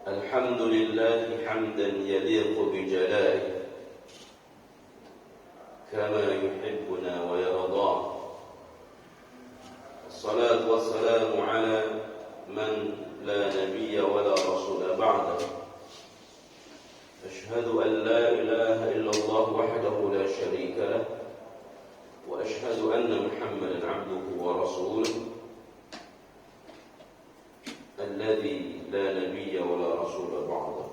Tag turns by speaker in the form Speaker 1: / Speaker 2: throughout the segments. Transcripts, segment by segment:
Speaker 1: الحمد لله حمدا يليق بجلاله كما يحبنا ويرضاه. الصلاة والسلام على من لا نبي ولا رسول بعده. أشهد أن لا إله إلا الله وحده لا شريك له، وأشهد أن محمدا عبده ورسوله الذي لا نبي ولا رسول بعده.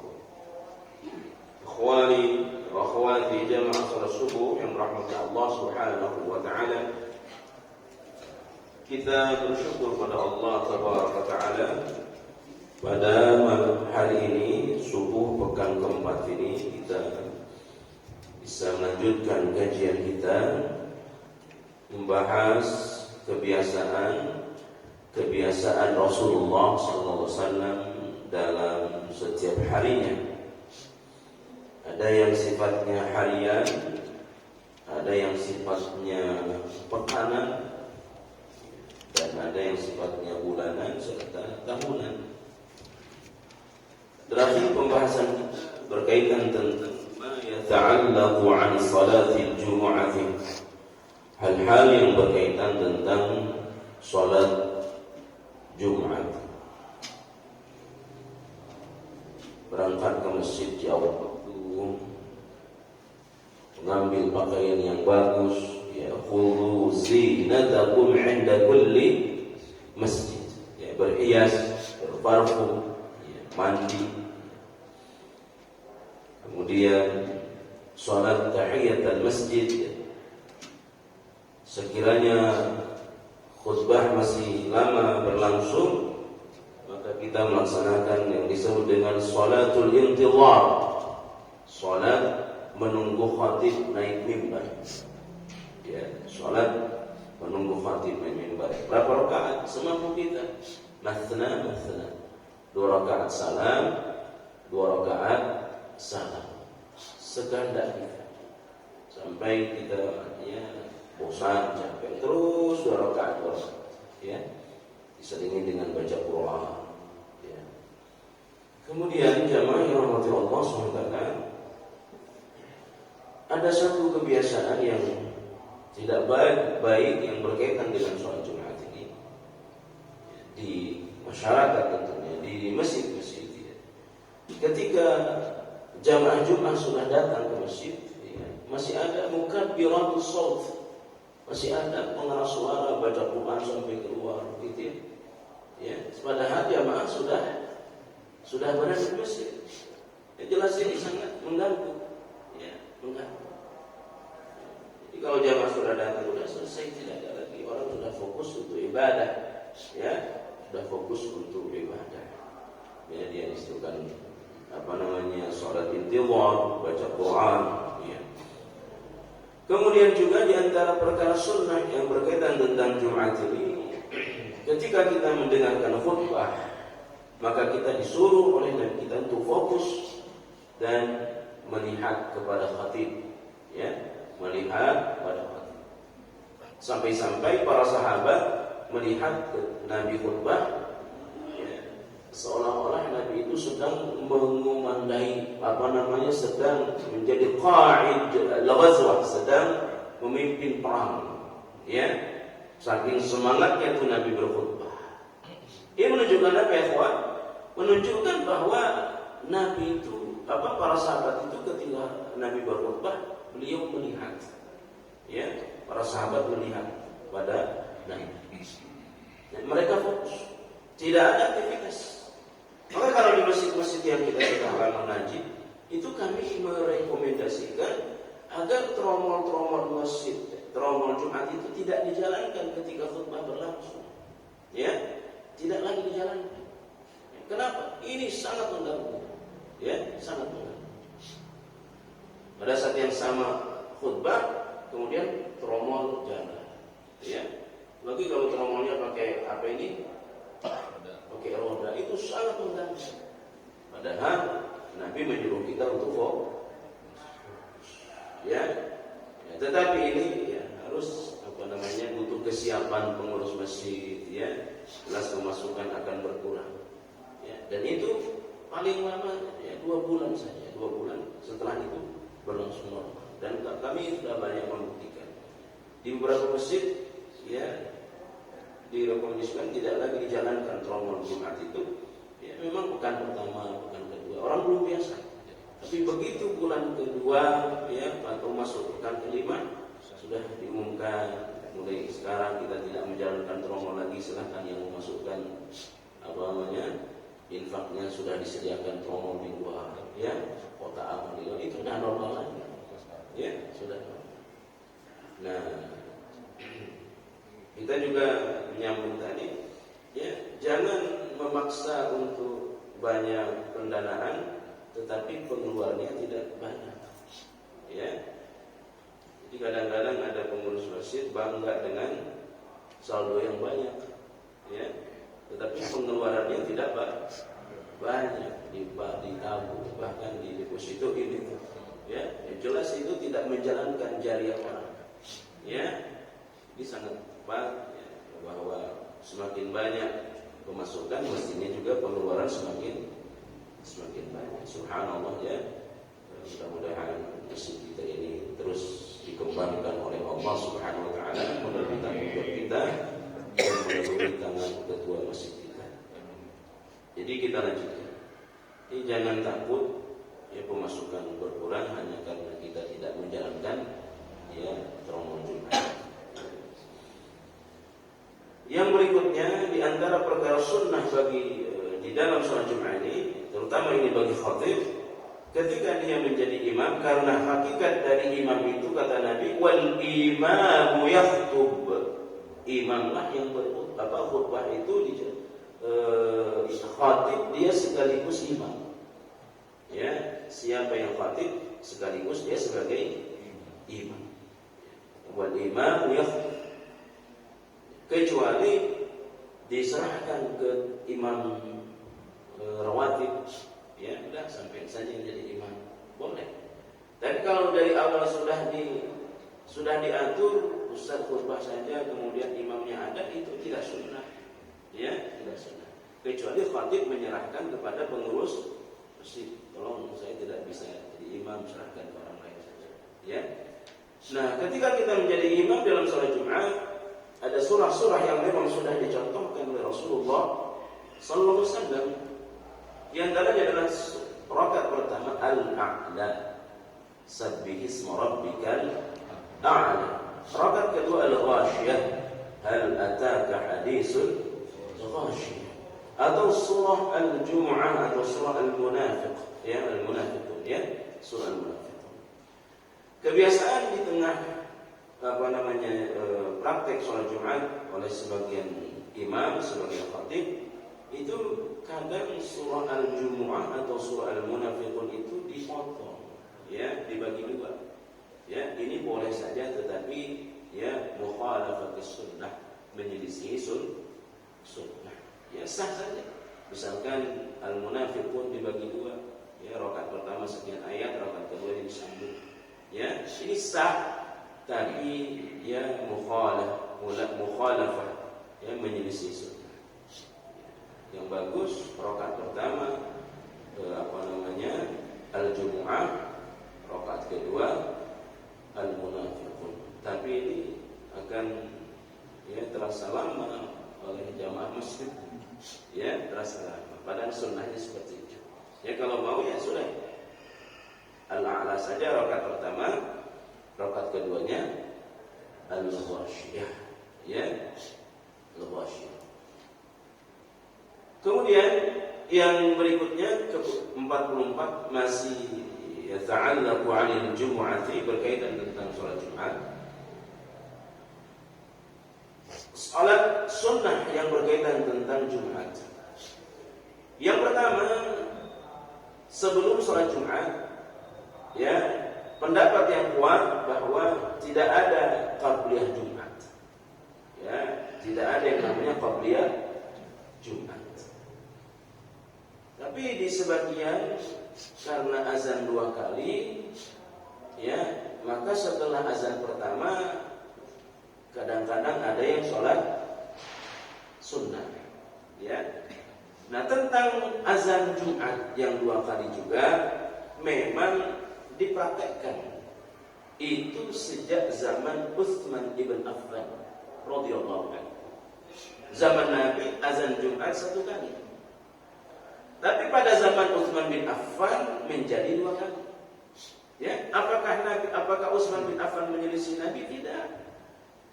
Speaker 1: Ikhwani wa akhwati jamaah salat subuh yang dirahmati Allah Subhanahu wa taala. Kita bersyukur pada Allah Tabaraka taala pada malam hari ini, subuh pekan keempat ini, kita bisa melanjutkan kajian kita membahas kebiasaan Rasulullah SAW dalam setiap harinya. Ada yang sifatnya harian, ada yang sifatnya pekanan, dan ada yang sifatnya bulanan serta tahunan. Terakhir pembahasan berkaitan tentang ma yata'allaqu 'an salatil jumu'ati, hal-hal yang berkaitan tentang salat Jumat. Berangkat ke masjid jauh waktu, mengambil pakaian yang bagus, ya, khudhu zinatakum 'inda kulli masjid, ya, berhias, berparfum, ya, mandi. Kemudian salat tahiyatul masjid, ya. Sekiranya khutbah masih lama berlangsung, maka kita melaksanakan yang disebut dengan sholatul intidhar, sholat menunggu khatib naik mimbar. Ya, sholat menunggu khatib naik mimbar. Berapa rakaat? Semampu kita. Mathna, 2 rakaat salam, 2 rakaat salam. Sekehendak kita. Sampai kita bosan, capek, terus 2 rakaat, ya, diselingi dengan baca Quran, ya. Kemudian jamaah yang dirahmati Allah SWT, ada satu kebiasaan yang tidak baik yang berkaitan dengan sholat Jumat ini di masyarakat, tentunya di masjid-masjid, ya. Ketika jamaah Jumat sudah datang ke masjid, ya, masih ada mukabbiratus shaut, masih ada pengeras suara baca Quran sampai keluar, gitu ya. Ya, padahal jamaah sudah berada di masjid. Ya, jelas ini sangat mengganggu, ya, mengganggu. Jadi kalau jamaah sudah datang, sudah selesai, tidak ada lagi, orang sudah fokus untuk ibadah, ya, sudah fokus untuk ibadah. Ya, dia disebutkan sholat intidhar, baca Quran, ya. Kemudian juga di antara perkara sunnah yang berkaitan tentang Jumat ini, ketika kita mendengarkan khutbah, maka kita disuruh oleh Nabi kita untuk fokus dan melihat kepada khatib, ya, melihat kepada khatib. Sampai-sampai para sahabat melihat Nabi khutbah, ya, seolah-olah Nabi itu sedang mengumandai, sedang menjadi qa'id al-ghazwah, sedang memimpin perang, ya. Saking semangatnya itu Nabi berkhutbah. Ini menunjukkan apa, ya, kawan? Menunjukkan bahwa Nabi itu, para sahabat itu ketika Nabi berkhutbah, beliau melihat, ya, para sahabat melihat pada Nabi. Dan mereka fokus, tidak ada aktivitas. Maka kalau di masjid-masjid yang kita sedang mengaji, itu kami merekomendasikan agar tromol-tromol masjid, tromol Jumat itu tidak dijalankan ketika khutbah berlangsung, ya, tidak lagi dijalankan. Kenapa? Ini sangat mengganggu, ya, sangat mengganggu. Pada saat yang sama khutbah, kemudian tromol jalan, ya. Lagi kalau tromolnya pakai apa ini? Pakai roda, itu sangat mengganggu. Padahal Nabi menyuruh kita untuk fokus, ya. Tetapi ini, ya, harus butuh kesiapan pengurus masjid, ya. Jelas pemasukan akan berkurang. Ya, dan itu paling lama ya 2 bulan saja, 2 bulan. Setelah itu berlangsung normal. Dan kami sudah banyak membuktikan di beberapa masjid ya direkomendasikan tidak lagi dijalankan tromol Jumat itu. Ya, memang pekan pertama, pekan kedua orang belum biasa. Tapi begitu bulan kedua ya atau masuk pekan kelima sudah diumumkan mulai sekarang kita tidak menjalankan tromol lagi, silahkan yang memasukkan apa namanya infaknya sudah disediakan tromol di luar ya kota amal itu sudah normal lagi ya sudah. Nah kita juga menyambung tadi ya jangan memaksa untuk banyak pendanaan tetapi pengeluarannya tidak banyak ya. Jadi kadang-kadang ada pengurus masjid bangga dengan saldo yang banyak ya tetapi pengeluarannya tidak banyak ditabung bahkan di deposito ini ya jelas itu tidak menjalankan jariah orang ya. Ini sangat tepat ya, bahwa semakin banyak pemasukan mestinya juga pengeluaran semakin banyak. Subhanallah ya. Mudah-mudahan masjid kita ini terus dikembangkan oleh Allah Subhanahu wa taala melalui tanggung jawab kita dan melalui tangan ketua masjid kita. Jadi kita lanjutkan. Jadi jangan takut ya pemasukan berkurang hanya karena kita tidak menjalankan ya tromol Jumat. Yang berikutnya di antara perkara sunnah bagi di dalam sholat Jumat ini, terutama ini bagi khatib, ketika dia menjadi imam, karena hakikat dari imam itu kata Nabi, wal imamu yakhtub, imamlah yang berkhutbah. Khutbah itu khatib dia sekaligus imam. Ya, siapa yang khatib sekaligus dia sebagai imam. Wal imamu yakhtub, kecuali diserahkan ke imam rawatib ya udah sampai saja jadi imam boleh. Tapi kalau dari awal sudah diatur ustaz khutbah saja kemudian imamnya ada, itu tidak sunnah ya tidak sunnah, kecuali khatib menyerahkan kepada pengurus masjid, tolong saya tidak bisa jadi imam, serahkan ke orang lain saja ya. Nah ketika kita menjadi imam dalam sholat Jumat, ada surah-surah yang memang sudah dicontohkan oleh Rasulullah sallallahu alaihi wasallam. Di antaranya adalah rakaat pertama Al-A'la, Sabbihisma rabbikal a'la. Rakaat kedua Al-Ghashiyah, Hal ataka hadisul ghashiyah. Atau surah Al-Jumu'ah atau surah Al-Munafiq, ya Al-Munafiqun ya, surah Al-Munafiqun. Kebiasaan di tengah praktek sholat Jumat oleh sebagian imam, sebagian khatib itu kadang surah Al-Jumu'ah atau surah Al-Munafiqun itu dipotong ya, dibagi dua ya. Ini boleh saja tetapi ya mukhalafatus sunnah, menyelisihi sunnah ya, sah saja. Misalkan Al-Munafiqun dibagi dua ya, rakaat pertama sekian ayat, rakaat kedua disambung ya, ini sah. Tapi ya mukhalafah ya, menyelisih sunnah. Yang bagus rakaat pertama Al-Jumu'ah, rakaat kedua Al-Munafiqun. Tapi ini akan ya terasa lama oleh jamaah masjid ya, terasa lama. Padahal sunnahnya seperti itu ya. Kalau mau ya sudah Al-A'la saja rakaat pertama, rakaat keduanya Al-Ghashiyah ya, Al-Ghashiyah. Kemudian yang berikutnya ke-44 masih yata'allaqu 'anil jumu'ati, berkaitan tentang salat Jumat. Salat sunnah yang berkaitan tentang Jumat. Yang pertama, sebelum salat Jumat ya, pendapat yang kuat bahwa tidak ada qabliyah Jumat. Ya, tidak ada yang namanya qabliyah Jumat. Tapi di sebagian karena azan 2 kali ya, maka setelah azan pertama kadang-kadang ada yang sholat sunnah ya. Nah, tentang azan Jumat yang 2 kali juga memang dipraktekkan. Itu sejak zaman Utsman ibn Affan radhiyallahu anhu. Zaman Nabi azan Jumat 1 kali. Tapi pada zaman Utsman bin Affan menjadi 2 kali. Ya, apakah Utsman bin Affan menyelisih Nabi? Tidak.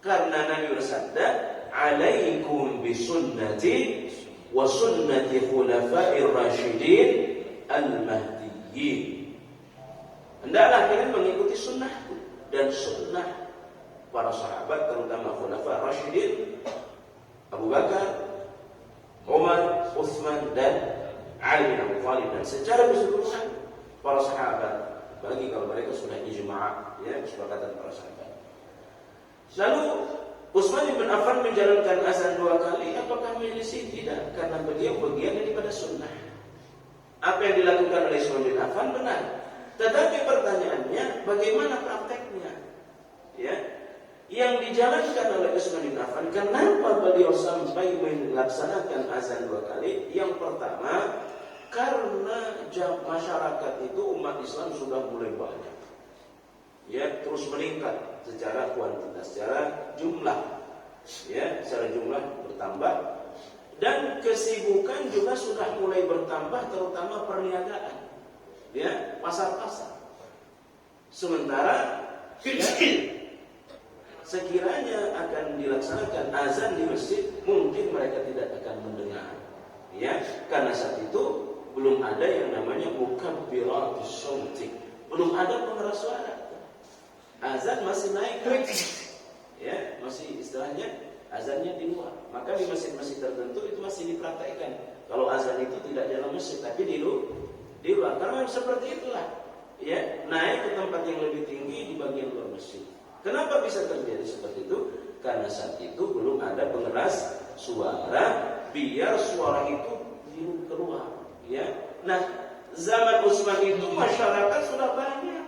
Speaker 1: Karena Nabi bersabda, "Alaikum bisunnati wa sunnati khulafa'ir rasyidin al-mahdiyyin." Hendaklah kalian mengikuti sunnahku dan sunnah para sahabat, terutama khulafa rasyidin, Abu Bakar, Umar, Utsman dan Ali bin Abi Thalib, dan secara keseluruhan para sahabat, bagi kalau mereka sudah ijma', ya, kesepakatan para sahabat. Lalu Utsman bin Affan menjalankan azan 2 kali, apakah menyelisih? Tidak, karena beliau bagian daripada sunnah. Apa yang dilakukan oleh Utsman bin Affan benar. Tetapi pertanyaannya, bagaimana prakteknya? Ya, yang dijalankan oleh Utsman bin Affan, kenapa beliau sampai melaksanakan azan 2 kali? Yang pertama, karena masyarakat itu, umat Islam sudah mulai banyak, ya, terus meningkat secara kuantitas, secara jumlah, ya, secara jumlah bertambah, dan kesibukan juga sudah mulai bertambah, terutama perniagaan, ya, pasar-pasar. Sementara ya, sekiranya akan dilaksanakan azan di masjid, mungkin mereka tidak akan mendengar, ya, karena saat itu belum ada yang namanya mukabbiratus shauti, belum ada pengeras suara. Azan masih naik, ya, masih istilahnya azannya di luar. Maka di masjid-masjid tertentu itu masih dipraktekkan. Kalau azan itu tidak dalam masjid, tapi di luar. Karena seperti itulah, ya, naik ke tempat yang lebih tinggi di bagian luar masjid. Kenapa bisa terjadi seperti itu? Karena saat itu belum ada pengeras suara, biar suara itu keluar, ya. Nah, zaman Utsman itu masyarakat sudah banyak,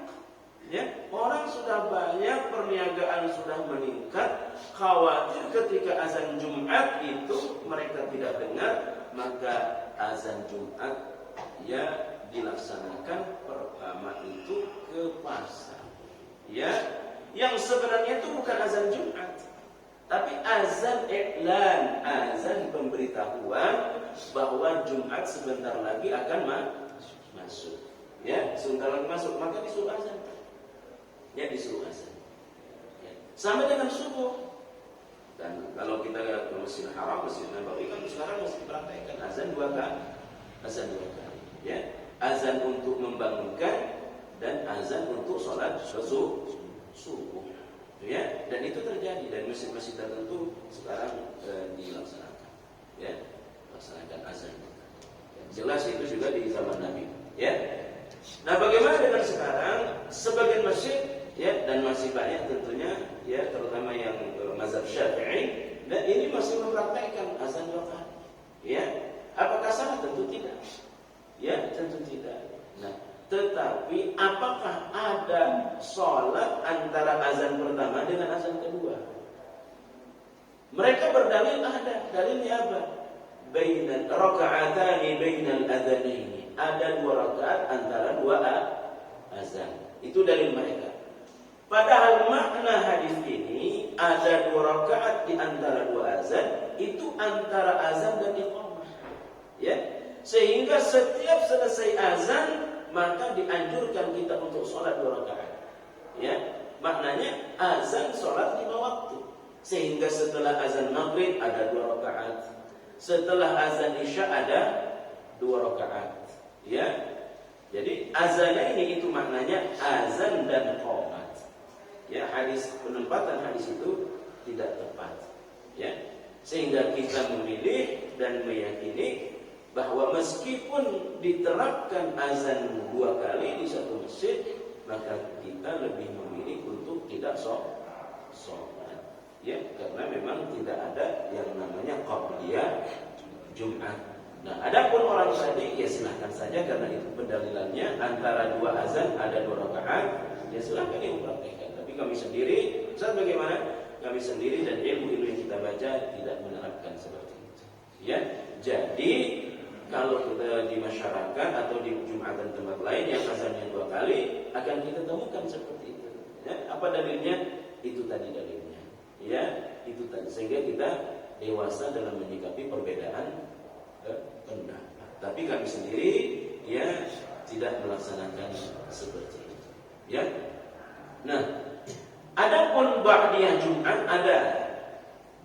Speaker 1: ya, orang sudah banyak, perniagaan sudah meningkat. Khawatir ketika azan Jumat itu mereka tidak dengar, maka azan Jumat, ya, dilaksanakan pertama itu ke pasar, ya, yang sebenarnya itu bukan azan Jumat, tapi azan iklan, azan pemberitahuan bahwa Jumat sebentar lagi akan masuk, ya, sebentar lagi masuk, maka disuruh azan, ya, disuruh azan, ya. Sama dengan subuh. Dan kalau kita ke Masjidil Haram, Masjidil Nabawi, kan sekarang masih dipraktekkan azan 2 kali, azan 2 kali, ya, azan untuk membangunkan dan azan untuk sholat subuh, ya, dan itu terjadi dan masjid-masjid tertentu sekarang dilaksanakan, ya, laksanakan azan. Jelas itu juga di zaman Nabi, ya. Nah, bagaimana dengan sekarang? Sebagian masjid, ya, dan masih banyak tentunya, ya, terutama yang mazhab Syafi'i, dan ini masih mempraktikkan azan 2 kali, ya. Apakah salah? Tentu tidak, ya, tentu tidak. Nah, tetapi apakah ada sholat antara azan pertama dengan azan kedua? Mereka berdalil ada. Dalilnya apa? Bainal raka'atani bainal adzanaini. Ada 2 rakaat antara 2 azan. Itu dalil mereka. Padahal makna hadis ini ada 2 rakaat di antara 2 azan, itu antara azan dan iqamah, ya. Sehingga setiap selesai azan maka dianjurkan kita untuk sholat 2 rakaat, ya. Maknanya azan sholat 5 waktu, sehingga setelah azan maghrib ada 2 rakaat, setelah azan isya ada 2 rakaat, ya. Jadi azan ini itu maknanya azan dan qomat, ya. Penempatan hadis itu tidak tepat, ya. Sehingga kita memilih dan meyakini bahwa meskipun diterapkan azan 2 kali di satu masjid, maka kita lebih memilih untuk tidak sholat, ya, karena memang tidak ada yang namanya qabliyah Jumat. Nah, adapun orang tadi, ya silahkan saja, karena itu pendalilannya antara 2 azan ada 2 rakaat, ya silahkan dipraktikkan. Tapi kami sendiri, Ustaz, bagaimana? Kami sendiri dan ilmu yang kita baca tidak menerapkan seperti itu, ya. Jadi kalau kita di masyarakat atau di Jumatan tempat lain yang azannya 2 kali, akan kita temukan seperti itu. Ya, apa dalilnya? Itu tadi dalilnya. Ya, itu tadi. Sehingga kita dewasa dalam menyikapi perbedaan pendapat. Tapi kami sendiri ya tidak melaksanakan seperti itu. Ya. Nah, adapun ba'diyah Jumat ada.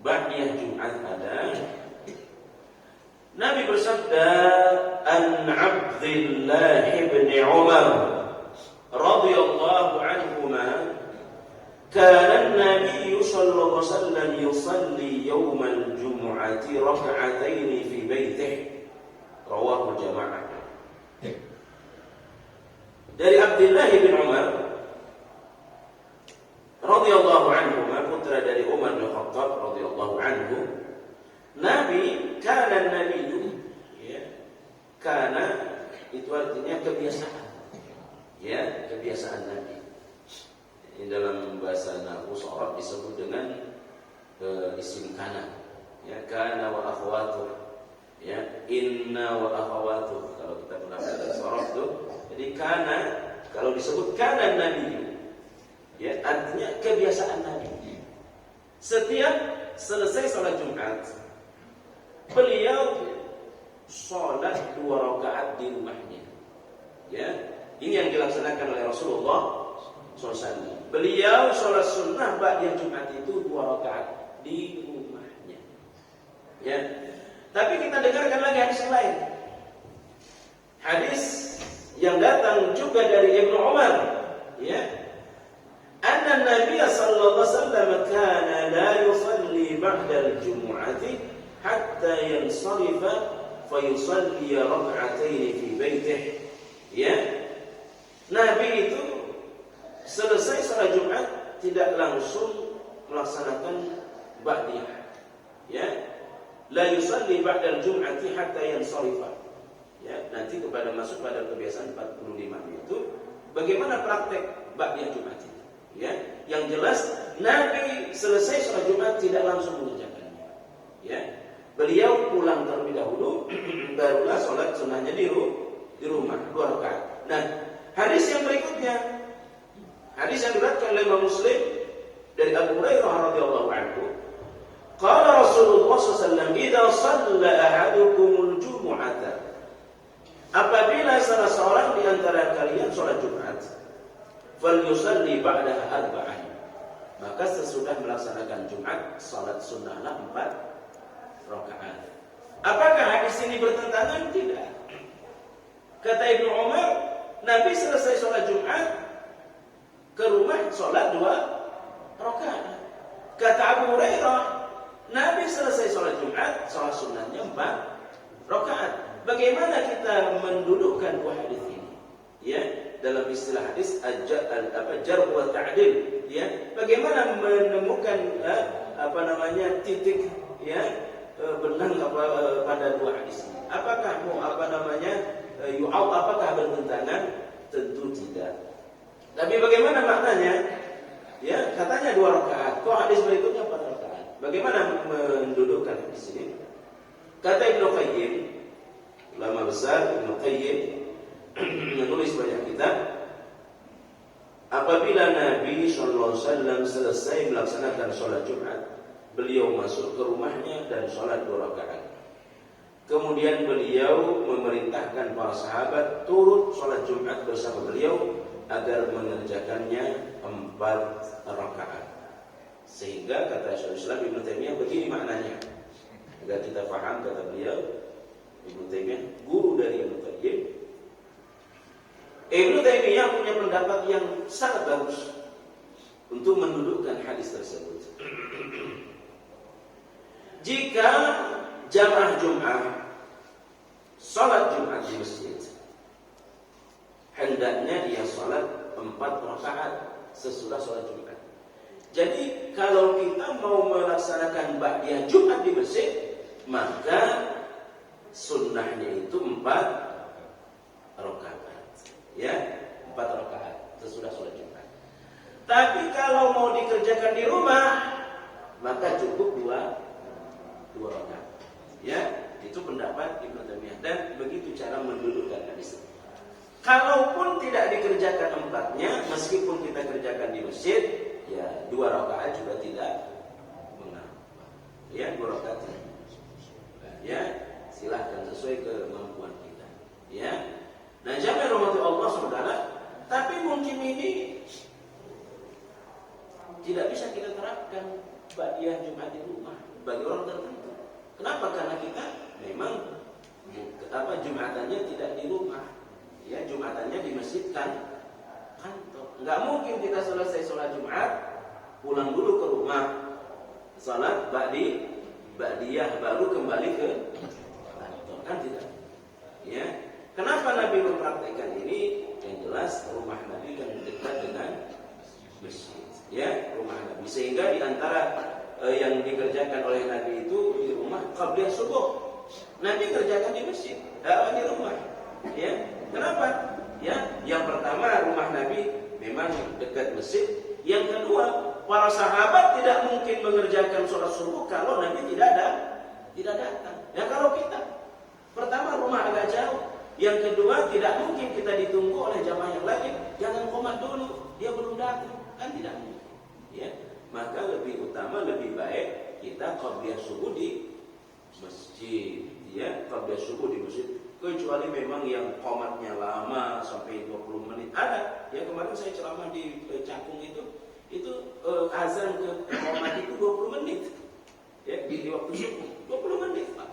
Speaker 1: Ba'diyah Jumat ada. Nabi bersabda, an Abdullah bin Umar radhiyallahu anhuma, kana an-nabiy sallallahu alaihi wasallam yusalli yawm al-jum'ati rak'atayn fi baitihi, rawahu jama'ah. Dari Abdullah bin Umar radhiyallahu anhuma, putra dari Umar bin Khattab radhiyallahu anhu, Nabi, kana Nabi, ya, kana itu artinya kebiasaan, ya, kebiasaan Nabi. Ini dalam bahasa nahwu Arab disebut dengan isim kana, ya, kana wa akhwatuh, ya, inna wa akhwatuh. Kalau kita pernah belajar Arab tuh, jadi kana kalau disebut kana Nabi, ya, artinya kebiasaan Nabi. Setiap selesai sholat Jumat, beliau sholat 2 rakaat di rumahnya. Ya, ini yang dilaksanakan oleh Rasulullah SAW. Beliau sholat sunnah ba'da Jumat itu 2 rakaat di rumahnya. Ya, tapi kita dengarkan lagi hadis yang lain. Hadis yang datang juga dari Ibnu Umar. Ya, anna Nabi sallallahu alaihi wasallam kana la yusalli ba'da al-jum'ati hatta yansarifa fayusalli rak'atayn fi baitihi. Ya, Nabi itu selesai salat Jumat tidak langsung melaksanakan ba'diyah. Ya, la yusalli ba'da al-jum'ati hatta yansarifa. Ya, nanti kepada masuk pada kebiasaan 45 itu bagaimana praktek ba'diyah Jumat itu. Ya, yang jelas Nabi selesai salat Jumat tidak langsung mengerjakannya. Ya, beliau pulang terlebih dahulu, barulah sholat sunnahnya di rumah 2 rakaat. Nah, hadis yang berikutnya, hadis yang diriwayatkan oleh Imam Muslim dari Abu Hurairah radhiyallahu anhu, qala Rasulullah SAW, idza shalla ahadukumul jumu'ata, apabila salah seorang di antara kalian sholat Jumat, falyusalli ba'daha arba'an, maka sesudah melaksanakan Jumat, salat sunnahlah 4 rakaat. Apakah hadis ini bertentangan? Tidak. Kata Ibnu Umar, Nabi selesai sholat Jumat ke rumah sholat 2 rakaat. Kata Abu Hurairah, Nabi selesai sholat Jumat, sholat sunnahnya 4 rakaat. Bagaimana kita mendudukkan 2 hadis ini? Ya, dalam istilah hadis jarh wa ta'dil. Ya, bagaimana menemukan titik, ya, benang pada 2 hadis ini? Apakah apakah bertentangan? Tentu tidak. Tapi bagaimana maknanya? Ya, katanya 2 rakaat. Kok hadis berikutnya 4 rakaat? Bagaimana mendudukkan hadis ini? Kata Ibnu Qayyim, ulama besar Ibnu Qayyim menulis banyak kitab. Apabila Nabi sallallahu alaihi wasallam selesai melaksanakan sholat Jumat, beliau masuk ke rumahnya dan sholat 2 rakaat. Kemudian beliau memerintahkan para sahabat turut sholat Jumat bersama beliau agar mengerjakannya 4 rakaat. Sehingga kata Syekhul Islam Ibnu Taimiyah begini maknanya. Agar kita paham, kata beliau Ibnu Taimiyah, guru dari Ibnu Qayyim. Ibnu Taimiyah punya pendapat yang sangat bagus untuk mendudukkan hadis tersebut. Jika jamaah Jumat salat Jumat di masjid, hendaknya dia salat 4 rakaat sesudah salat Jumat. Jadi kalau kita mau melaksanakan ba'diyah Jumat di masjid, maka sunnahnya itu 4 rakaat. Ya, 4 rakaat sesudah salat Jumat. Tapi kalau mau dikerjakan di rumah, maka cukup 2 rakaat. Ya, itu pendapat Ibnu Taimiyah, dan begitu cara mendudukkan hadis. Kalaupun tidak dikerjakan empatnya, meskipun kita kerjakan di masjid, ya 2 rakaat juga tidak mengapa. Ya 2 rakaat. Ya silahkan sesuai kemampuan kita. Ya. Nah, jamaah rahmati Allah Saudara, tapi mungkin ini tidak bisa kita terapkan ba'diyah Jumat di rumah bagi orang tertentu. Kenapa? Karena kita memang Jumatannya tidak di rumah. Ya, Jumatannya di masjid kantor. Enggak mungkin kita selesai sholat Jumat pulang dulu ke rumah, salat ba'diyah baru kembali ke kantor, kan tidak. Ya. Kenapa Nabi mempraktikkan ini? Yang jelas rumah Nabi kan dekat dengan masjid. Ya, rumah Nabi. Sehingga di antara yang dikerjakan oleh Nabi itu di rumah qabliyah subuh. Nabi kerjakan di masjid, di rumah. Ya. Kenapa? Ya, yang pertama rumah Nabi memang dekat masjid. Yang kedua, para sahabat tidak mungkin mengerjakan sholat subuh kalau Nabi tidak datang. Ya, kalau kita pertama rumah agak jauh, yang kedua tidak mungkin kita ditunggu oleh jamaah yang lain. Jangan qomat dulu, dia belum datang, kan tidak mungkin. Ya, maka lebih utama, lebih baik kita qabliyah subuh di masjid. Ya, qabliyah subuh di masjid. Kecuali memang yang qomatnya lama sampai 20 menit ada. Ya, kemarin saya ceramah di Cakung itu azan ke qomat itu 20 menit. Ya, di waktu subuh 20 menit, Pak.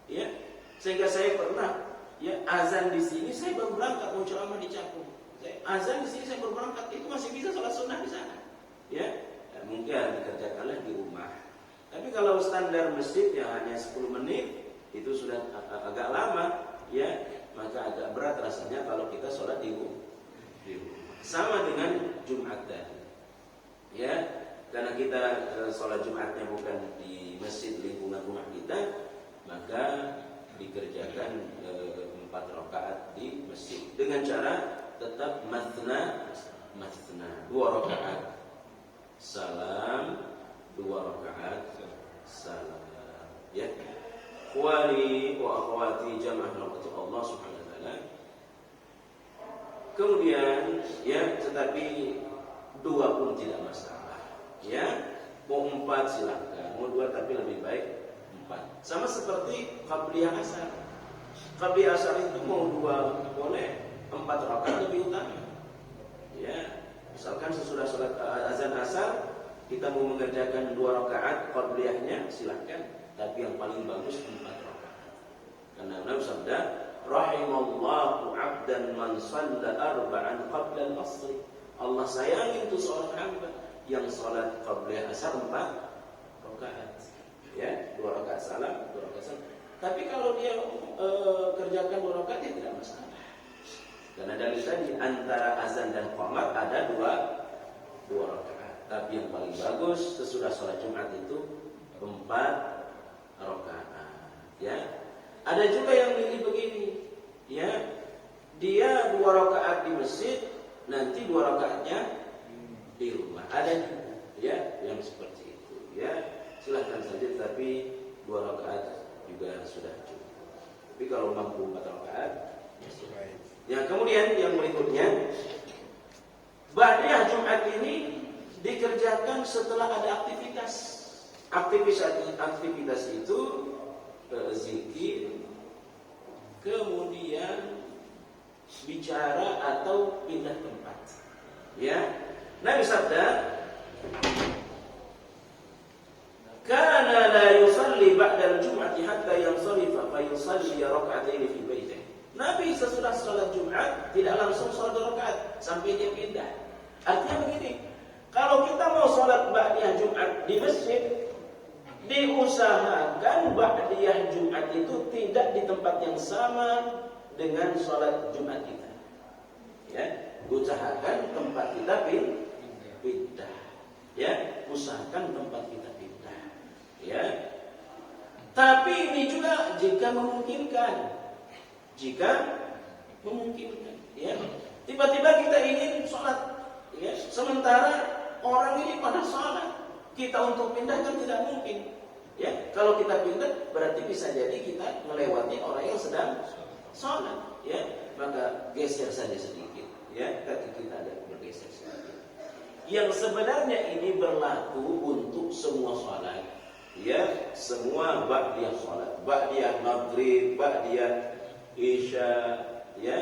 Speaker 1: Ya. Sehingga saya pernah azan di sini saya baru berangkat mau ceramah di Cakung. Azan di sini saya baru berangkat, itu masih bisa sholat sunnah di sana. Ya, mungkin dikerjakanlah di rumah. Tapi kalau standar masjid yang hanya 10 menit itu sudah agak lama. Ya, maka agak berat rasanya kalau kita sholat di rumah. Sama dengan Jumat tadi. Ya, karena kita sholat Jumatnya bukan di masjid lingkungan rumah kita, maka dikerjakan 4 rakaat di masjid dengan cara tetap matsna, 2 rakaat salam, 2 rakaat salam. Ya. Ikhwani wa akhwati jamaah rahmati Allah Subhanahu wa taala. Kemudian ya, tetapi 2 pun tidak masalah. Ya, mau 4 silakan, mau 2 tapi lebih baik 4. Sama seperti qabliyah asar. Qabliyah asar itu mau 2 boleh, 4 rakaat lebih utama. Ya, misalkan sesudah salat azan asar kita mau mengerjakan 2 rakaat qabliyahnya, silakan. Tapi yang paling bagus 4 rakaat. Karena Nabi sabda, rahimallahu 'abdan man shalla arba'an qabla al-'asr. Allah sayangi itu seorang hamba yang salat qabliyah asar 4 rakaat. Ya, 2 rakaat salam, 2 rakaat salam. Tapi kalau dia kerjakan 2 rakaat ya tidak masalah. Karena dari tadi antara azan dan qomat ada 2 rakaat. Tapi yang paling bagus sesudah sholat Jumat itu 4 rakaat. Ya. Ada juga yang milih begini. Ya. Dia 2 rakaat di masjid, nanti 2 rakaatnya di rumah. Ada juga ya yang seperti itu. Ya. Silahkan saja, tapi 2 rakaat juga sudah cukup. Tapi kalau mampu 4 rakaat, ya. Kemudian yang berikutnya, ba'diyah Jumat ini dikerjakan setelah ada aktivitas. Aktivitas itu zikir, kemudian bicara atau pindah tempat. Ya, Nabi sabda, "Kana la yusalli ba'da al-jum'ati hatta yansarifa fa yusalli rak'atayn fi baitihi." Nabi sesudah salat Jumat tidak langsung salat 2 rakaat sampai dia pindah. Artinya begini, kalau kita mau salat ba'diyah Jumat di masjid, diusahakan ba'diyah Jumat itu tidak di tempat yang sama dengan sholat Jumat kita. Ya, usahakan tempat kita pindah. Ya, usahakan tempat kita pindah. Ya. Tapi ini juga jika memungkinkan. Ya. Tiba-tiba kita ingin sholat, ya, sementara orang ini pada sholat. Kita untuk pindah kan tidak mungkin. Ya, Kalau kita pindah berarti bisa jadi kita melewati orang yang sedang sholat, ya. Maka geser saja sedikit, ya, kaki kita ada bergeser sedikit. Yang sebenarnya ini berlaku untuk semua sholat, ya, semua ba'diyah sholat, ba'diyah maghrib, ba'diyah isya, ya,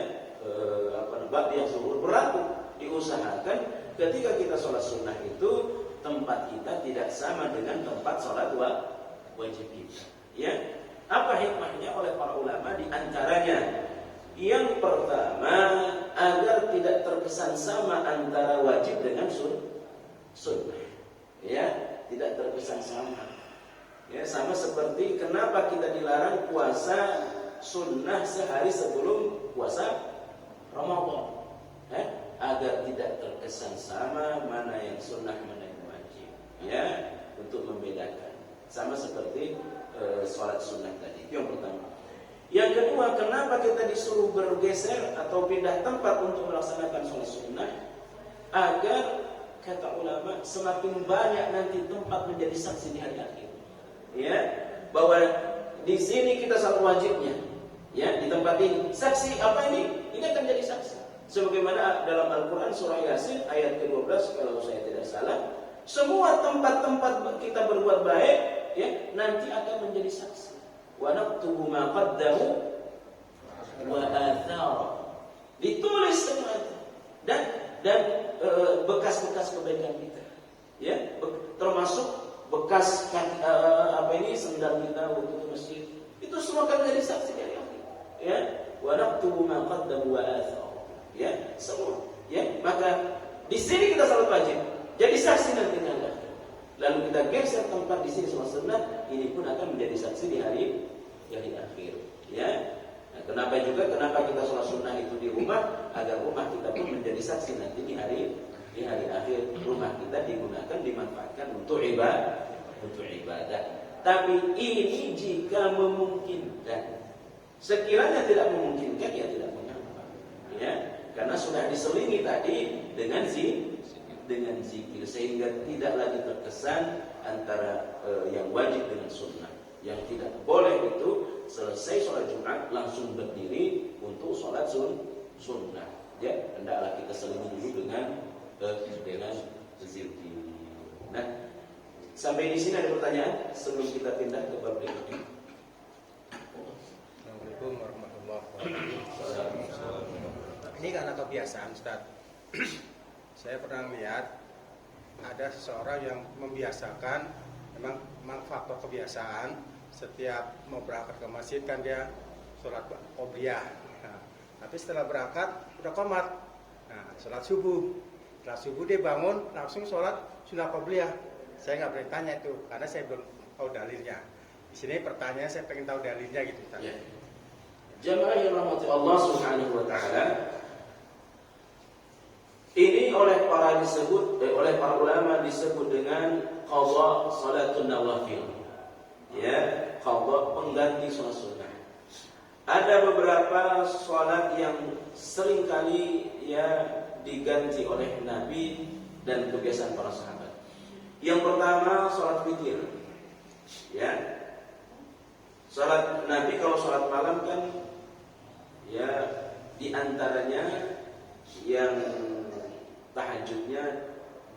Speaker 1: ba'diyah zuhur berlaku. Diusahakan ketika kita sholat sunnah itu tempat kita tidak sama dengan tempat sholat wajib kita, ya. Apa hikmahnya oleh para ulama? Di antaranya yang pertama, agar tidak terkesan sama antara wajib dengan sunnah, ya, tidak terkesan sama, ya. Sama seperti kenapa kita dilarang puasa sunnah sehari sebelum puasa Ramadan, ya? Agar tidak terkesan sama mana yang sunnah mana yang wajib, ya, untuk membedakan. Sama seperti sholat sunnah tadi. Itu yang pertama. Yang kedua, kenapa kita disuruh bergeser atau pindah tempat untuk melaksanakan sholat sunnah? Agar, kata ulama, semakin banyak nanti tempat menjadi saksi di hari akhir, ya, bahwa di sini kita sholat wajibnya, ya, di tempat ini. Saksi apa ini? Ini akan jadi saksi. Sebagaimana dalam Al-Quran surah Yasin ayat ke-12 kalau saya tidak salah, semua tempat-tempat kita berbuat baik, ya, nanti akan menjadi saksi. Wa naktubu ma qaddamu wa athara. Ditulis semua itu. Dan bekas-bekas kebaikan kita, ya, termasuk bekas sendal kita waktu ke masjid. Itu semua akan menjadi saksi dari Allah, ya. Wa naktubu ma qaddamu wa athara. Ya, semua. Ya, maka di sini kita salat wajib, jadi saksi nanti Allah. Lalu kita geser tempat di sini sholat sunnah, ini pun akan menjadi saksi di hari akhir. Ya, nah, kenapa kita sholat sunnah itu di rumah? Agar rumah kita pun menjadi saksi nanti di hari akhir. Rumah kita digunakan, dimanfaatkan untuk ibadah. Tapi ini jika memungkinkan. Sekiranya tidak memungkinkan, ya tidak mengapa. Ya. Karena sudah diselingi tadi dengan zikir, sehingga tidak lagi terkesan antara yang wajib dengan sunnah. Yang tidak boleh itu selesai sholat Jumat langsung berdiri untuk sholat sunnah. Ya, hendaklah kita selingi dulu dengan zikir. Nah, sampai di sini ada pertanyaan sebelum kita pindah ke bab berikutnya.
Speaker 2: Assalamualaikum warahmatullahi wabarakatuh. Ini karena kebiasaan, Ustaz. Saya pernah lihat ada seseorang yang membiasakan, memang faktor kebiasaan, setiap mau berangkat ke masjid kan dia sholat qobliyah. Nah, tapi setelah berangkat udah qomat. Nah, sholat subuh dia bangun langsung sholat sunnah qobliyah. Saya nggak berani tanya itu karena saya belum tahu dalilnya. Di sini pertanyaan saya pengen tahu dalilnya gitu, Ustaz.
Speaker 1: Ya. Jamaah yang rahmati Allah Subhanahu wa taala, ini oleh para ulama disebut dengan qadha salatun nawafil. Ya, qadha pengganti salat sunnah. Ada beberapa salat yang seringkali ya diganti oleh Nabi dan kebiasaan para sahabat. Yang pertama salat witir. Ya. Salat Nabi kalau salat malam kan ya di antaranya yang tahajudnya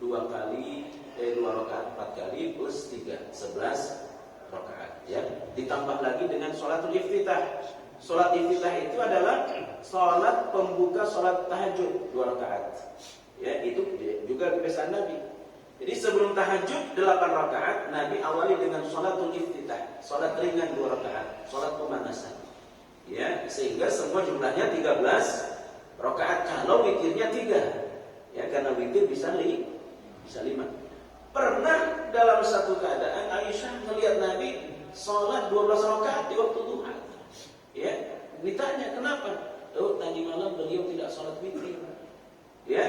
Speaker 1: 2 rakaat 4 kali plus 3 11 rakaat, ya. Ditambah lagi dengan sholatul iftitah. Sholat iftitah itu adalah sholat pembuka sholat tahajud 2 rakaat. Ya, itu juga kebiasaan Nabi. Jadi sebelum tahajud 8 rakaat, Nabi awali dengan sholatul iftitah, sholat ringan 2 rakaat, sholat pemanasan. Ya, sehingga semua jumlahnya 13 rakaat kalau witirnya 3. Ya, karena witir bisa 5. Pernah dalam satu keadaan Aisyah melihat Nabi sholat 12 rakaat di waktu duha. Ya, ditanya kenapa? Oh, tadi malam beliau tidak sholat witir. Ya,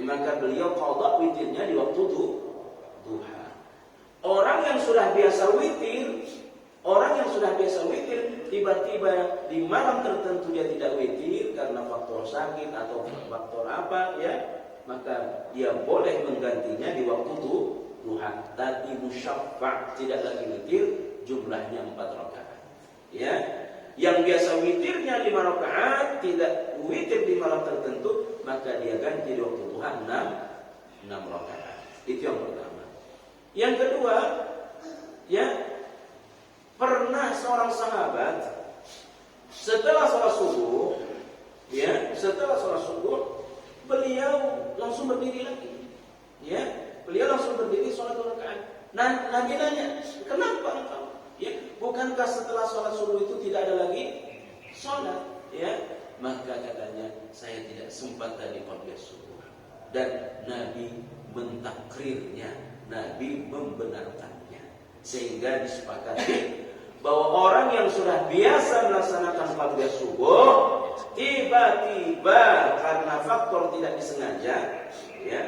Speaker 1: maka beliau qadha witirnya di waktu duha. Orang yang sudah biasa witir, tiba-tiba di malam tertentu dia tidak witir karena faktor sakit atau faktor apa, ya, maka dia boleh menggantinya di waktu duha. Tapi musyaffa' tidak lagi witir, jumlahnya 4 rakaat. Ya, yang biasa witirnya 5 rakaat, tidak witir di malam tertentu, maka dia ganti di waktu duha 6 rakaat. Itu yang pertama. Yang kedua, ya, pernah seorang sahabat setelah sholat subuh, ya, setelah sholat subuh, beliau langsung berdiri lagi. Ya, beliau langsung berdiri sholat 2 rakaat. Nah, Nabi nanya, kenapa engkau? Ya, bukankah setelah sholat subuh itu tidak ada lagi sholat? Ya, maka katanya saya tidak sempat tadi qabla subuh. Dan Nabi mentakrirnya, Nabi membenarkannya, sehingga disepakati bahwa orang yang sudah biasa melaksanakan qabla subuh tiba-tiba karena faktor tidak disengaja, ya,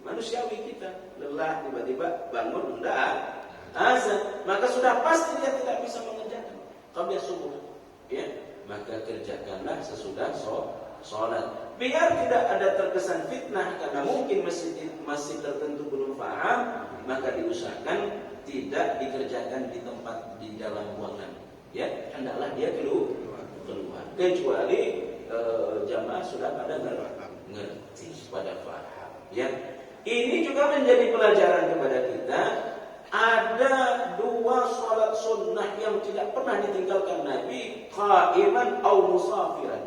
Speaker 1: manusiawi kita lelah tiba-tiba bangun hendak azan, maka sudah pasti dia tidak bisa mengerjakan qabla subuh, ya, maka kerjakanlah sesudah sholat. Biar tidak ada terkesan fitnah karena mungkin masih tertentu belum paham, maka diusahakan tidak dikerjakan di tempat di dalam ruangan, ya, hendaklah dia keluar, kecuali jamaah sudah pada ngerti, pada paham, ya. Ini juga menjadi pelajaran kepada kita. Ada 2 sholat sunnah yang tidak pernah ditinggalkan Nabi, qa'iman atau musafiran.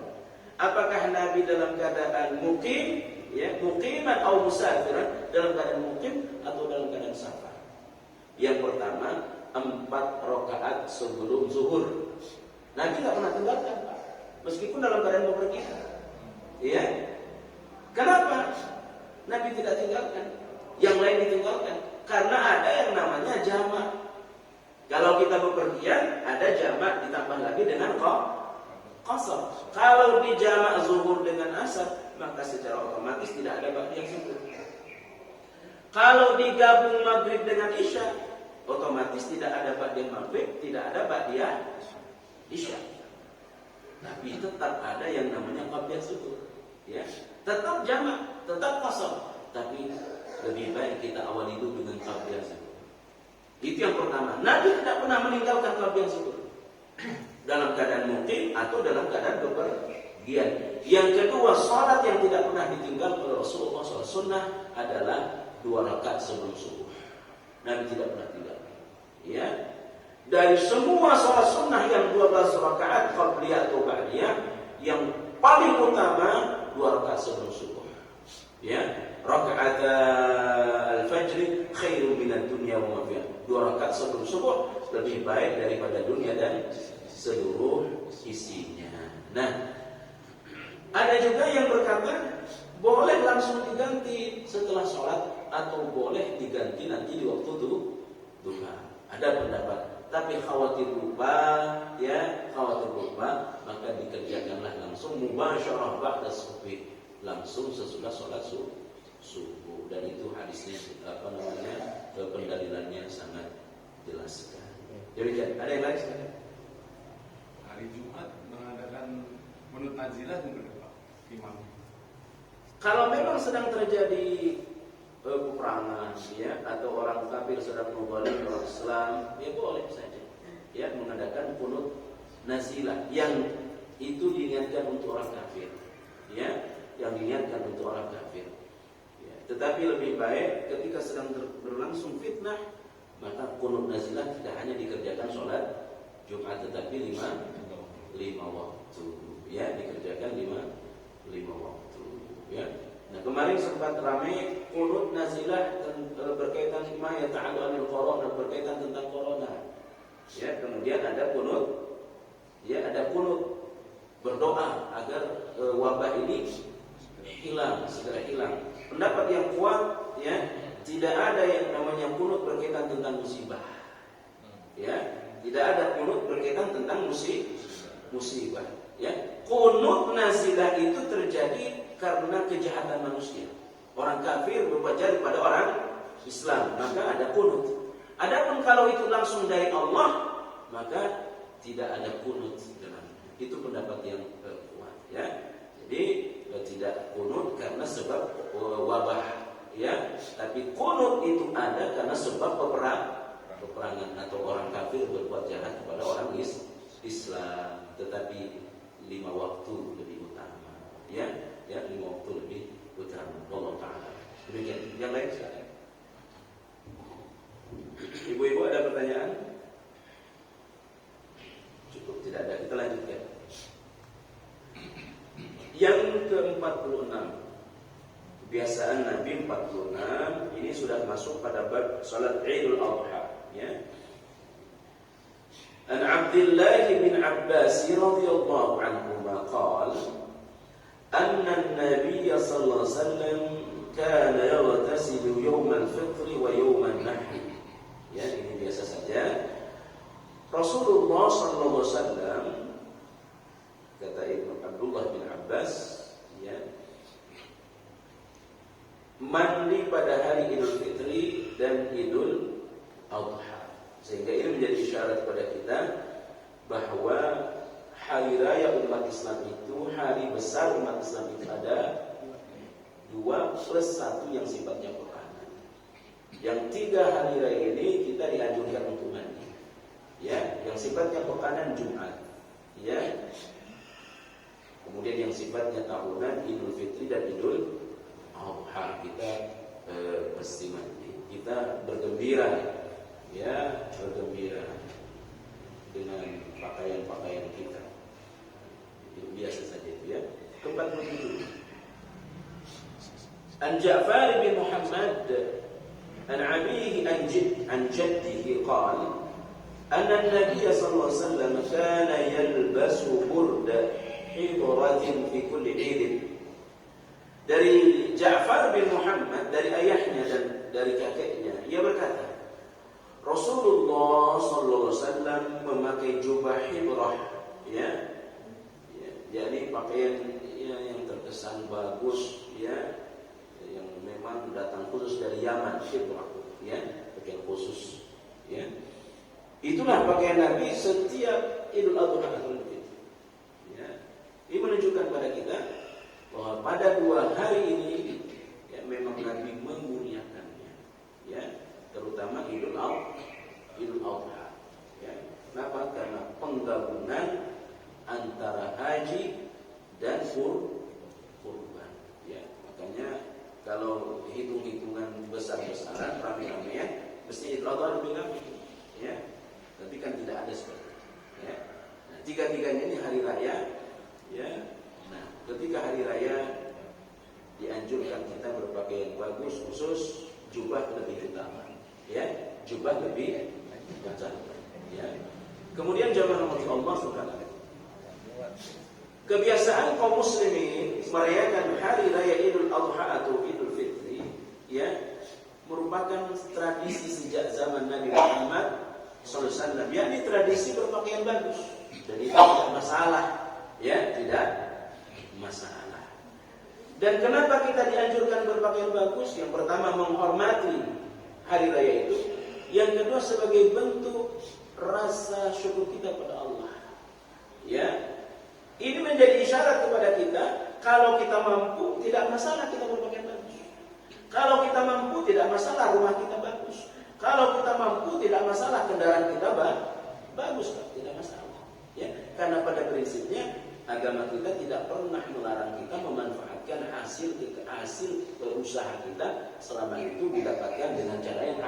Speaker 1: Apakah Nabi dalam keadaan mukim, ya, muqiman atau musafiran, dalam keadaan mukim atau dalam keadaan safar? Yang pertama, 4 rakaat sebelum zuhur. Nabi tidak pernah tinggalkan, Pak, meskipun dalam keadaan bepergian. Ya, kenapa Nabi tidak tinggalkan? Yang lain ditinggalkan. Karena ada yang namanya jamak. Kalau kita bepergian, ada jamak ditambah lagi dengan qasar. Kalau di jamak zuhur dengan asar, maka secara otomatis tidak ada ba'diyah zuhur. Kalau digabung maghrib dengan isya, otomatis tidak ada ba'diyah maghrib, tidak ada ba'diyah isya. Tapi tetap ada yang namanya qabdiyah zuhur. Ya, tetap jamak, tetap qasar. Tapi lebih baik kita awali dulu dengan qabdiyah zuhur. Itu yang pertama. Nabi tidak pernah meninggalkan qabdiyah zuhur dalam keadaan mukim atau dalam keadaan bepergian. Yang kedua, salat yang tidak pernah ditinggal oleh Rasulullah SAW sunnah adalah 2 rakaat sebelum subuh. Nabi tidak pernah tinggal. Ya, dari semua salat sunnah yang 12 rakaat qabliyah atau ba'diyah, yang paling utama 2 rakaat sebelum subuh. Ya, rakaat al-fajr khairun minad dunya wa ma fiha. 2 rakaat sebelum subuh lebih baik daripada dunia dan seluruh isinya. Nah, ada juga yang berkata boleh langsung diganti setelah sholat atau boleh diganti nanti di waktu duha. Ada pendapat, tapi khawatir lupa, ya, khawatir lupa, maka dikerjakanlah langsung mubasyarah ba'da subuh, langsung sesudah sholat subuh. Dan itu hadisnya pendalilannya sangat jelas sekali. Jadi ada yang lain sekali?
Speaker 3: Hari Jumat mengadakan menurut nazilah seperti apa? Imam.
Speaker 1: Kalau memang sedang terjadi peperangan, ya, atau orang kafir sedang membalih orang Islam, ya boleh saja, ya, mengadakan qunut nazilah yang itu diniatkan untuk orang kafir, ya, yang diniatkan untuk orang kafir. Ya, tetapi lebih baik ketika sedang berlangsung fitnah, maka qunut nazilah tidak hanya dikerjakan sholat Jumat, tetapi 5 waktu, ya, dikerjakan 5 waktu, ya. Nah, kemarin sempat ramai qunut nazilah berkaitan ma yata'allu anil corona, berkaitan tentang corona. Ya, kemudian ada qunut, ya, ada qunut berdoa agar wabah ini segera hilang. Pendapat yang kuat, ya, tidak ada yang namanya qunut berkaitan tentang musibah. Ya, tidak ada qunut berkaitan tentang musibah. Ya, qunut nazilah itu terjadi karena kejahatan manusia. Orang kafir berpajar pada orang Islam, maka ada qunut. Adapun kalau itu langsung dari Allah, maka tidak ada qunut. Itu pendapat yang kuat, ya. Jadi tidak qunut karena sebab wabah, ya. Tapi qunut itu ada karena sebab peperangan atau orang kafir berbuat jahat kepada orang Islam, tetapi 5 waktu lebih utama. Ya, 5 waktu lebih utama. Allah Taala. Demikian. Yang lain silakan. Ibu-ibu ada pertanyaan? Cukup, tidak ada. Kita lanjutkan. Yang ke-46, kebiasaan Nabi 46 ini sudah masuk pada bab salat Idul Adha, ya. An Abdullah bin Abbas radhiyallahu anhu qala anna an-nabiy sallallahu alaihi wasallam kana yaghtasilu yawm al-fitr wa yawm an-nahr. Ya, ini biasa saja. Rasulullah sallallahu alaihi wasallam, kata Ibnu Abdullah bin Abbas, ya, mandi pada hari Idul Fitri dan Idul Adha. Sehingga ini menjadi isyarat kepada kita bahwa hari raya umat Islam itu, hari besar umat Islam itu ada 2 plus 1 yang sifatnya pekanan. Yang 3 hari raya ini kita dianjurkan untuk mandi. Ya, yang sifatnya pekanan Jumat. Ya. Kemudian yang sifatnya tahunan Idul Fitri dan Idul Adha kita mesti mandi. Kita bergembira, ya, bergembira dengan pakaian-pakaian kita. Itu biasa saja itu, ya. Ke-47. An Ja'far bin Muhammad an abihi an jaddihi qala anna an-nabiy sallallahu alaihi wasallam kana yalbasu burda hidratin fi kulli 'id. Dari Ja'far bin Muhammad, dari ayahnya dan dari kakeknya, ia berkata, Rasulullah sallallahu alaihi wasallam memakai jubah hidrah, ya. Jadi pakaian yang terkesan bagus, ya, yang memang datang khusus dari Yaman, hidrah, ya, pakaian khusus, ya. Itulah pakaian Nabi setiap Idul Adha atau Idul Fitri. Ya. Ini menunjukkan pada kita bahwa pada 2 hari ini, ya, memang Nabi memuliakannya, ya, terutama Idul Adha. Ya. Kenapa? Karena penggabungan antara haji dan kurban. Ya. Makanya kalau hitung-hitungan besar-besaran, rame-ramean, mesti Idul Adha lebih ramai. Ya. Tapi kan tidak ada seperti itu. Ya. Nah, 3-3-nya ini hari raya, ya. Nah, ketika hari raya dianjurkan kita berpakaian bagus, khusus jubah lebih utama, ya, jubah lebih utama, ya. Kemudian jamaah rahmati Allah Subhanahu. Kebiasaan kaum muslimin merayakan hari raya Idul Adha atau Idul Fitri, ya, merupakan tradisi sejak zaman Nabi Muhammad sallallahu alaihi wasallam. Yakni tradisi berpakaian bagus, dan itu tidak masalah, ya, tidak masalah. Dan kenapa kita dianjurkan berpakaian bagus? Yang pertama, menghormati hari raya itu. Yang kedua, sebagai bentuk rasa syukur kita pada Allah. Ya, ini menjadi isyarat kepada kita, kalau kita mampu, tidak masalah kita berpakaian bagus. Kalau kita mampu, tidak masalah rumah kita bagus. Kalau kita mampu, tidak masalah kendaraan kita bagus, tidak masalah. Ya, karena pada prinsipnya agama kita tidak pernah melarang kita memanfaatkan hasil usaha kita selama itu didapatkan dengan cara yang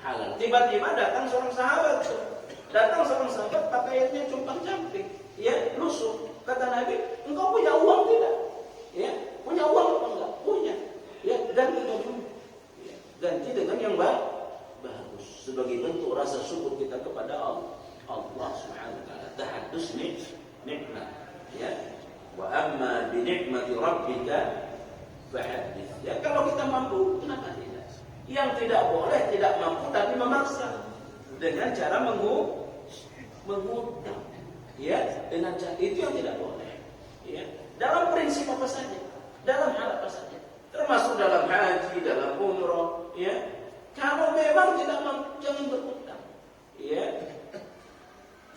Speaker 1: halal. Tiba-tiba datang seorang sahabat, pakaiannya compang-camping, ya, lusuh. Kata Nabi, engkau punya uang tidak? Ya, punya uang apa enggak? Punya. Ya, ganti baju. Ya, ganti dengan yang bagus sebagai bentuk rasa syukur kita kepada Allah Subhanahu wa taala. Tahaddus nikmat. Ya, wa amma bi ni'mati rabbika fahaddits. Ya, kalau kita mampu, kenapa tidak? Yang tidak boleh tidak mampu tapi memaksa dengan cara mengutang. Ya, dengan cara itu yang tidak boleh. Ya, dalam prinsip apa saja, dalam hal apa saja, termasuk dalam haji, dalam umroh, ya. Kalau memang tidak mampu, jangan berutang. Ya.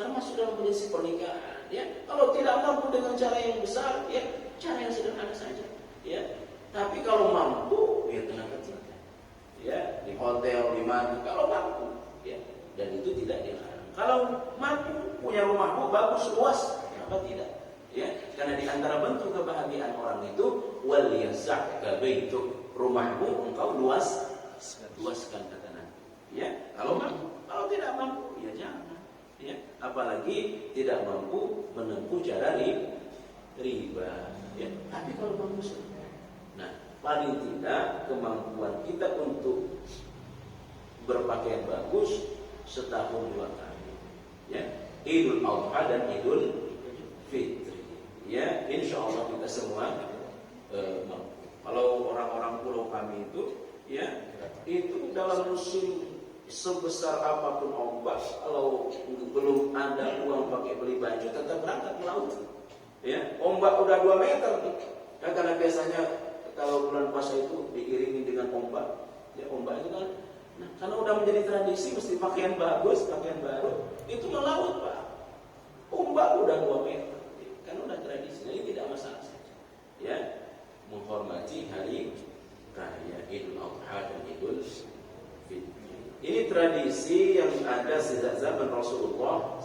Speaker 1: Termasuk dalam prinsip pernikahan, ya. Kalau tidak mampu dengan cara yang besar, ya, cara yang sederhana saja, ya. Tapi kalau mampu, ya kenapa tidak? Ya, di hotel, di mana, kalau mampu, ya. dan itu tidak dilarang. Kalau mampu punya rumahmu bagus luas, kenapa tidak? Ya, karena di antara bentuk kebahagiaan orang itu wal yas'aka baituk, rumahmu engkau luaskan kata Nabi. Ya, kalau mampu, kalau tidak mampu ya jangan. Ya, apalagi tidak mampu menempuh cara riba. Ya, tapi kalau mampu, nah paling tidak kemampuan kita untuk berpakaian bagus setahun 2 kali. Ya, Idul Adha dan Idul Fitri. Ya, insya Allah kita semua mampu. Kalau orang-orang pulau kami itu, ya, itu dalam musim sebesar apapun ombak, kalau belum ada uang pakai beli baju, tetap berangkat melaut. Ya, ombak udah 2 meter nih. Ya, karena biasanya kalau bulan puasa itu diiringi dengan ombak. Ya, ombak itu kan, nah, karena udah menjadi tradisi, mesti pakaian bagus, pakaian baru, itu melaut Pak. Ombak udah 2 meter. Kan udah tradisi, ini tidak masalah saja. Ya, menghormati hari raya Idul Adha dan Idul Fitri. Ini tradisi yang ada sejak zaman Rasulullah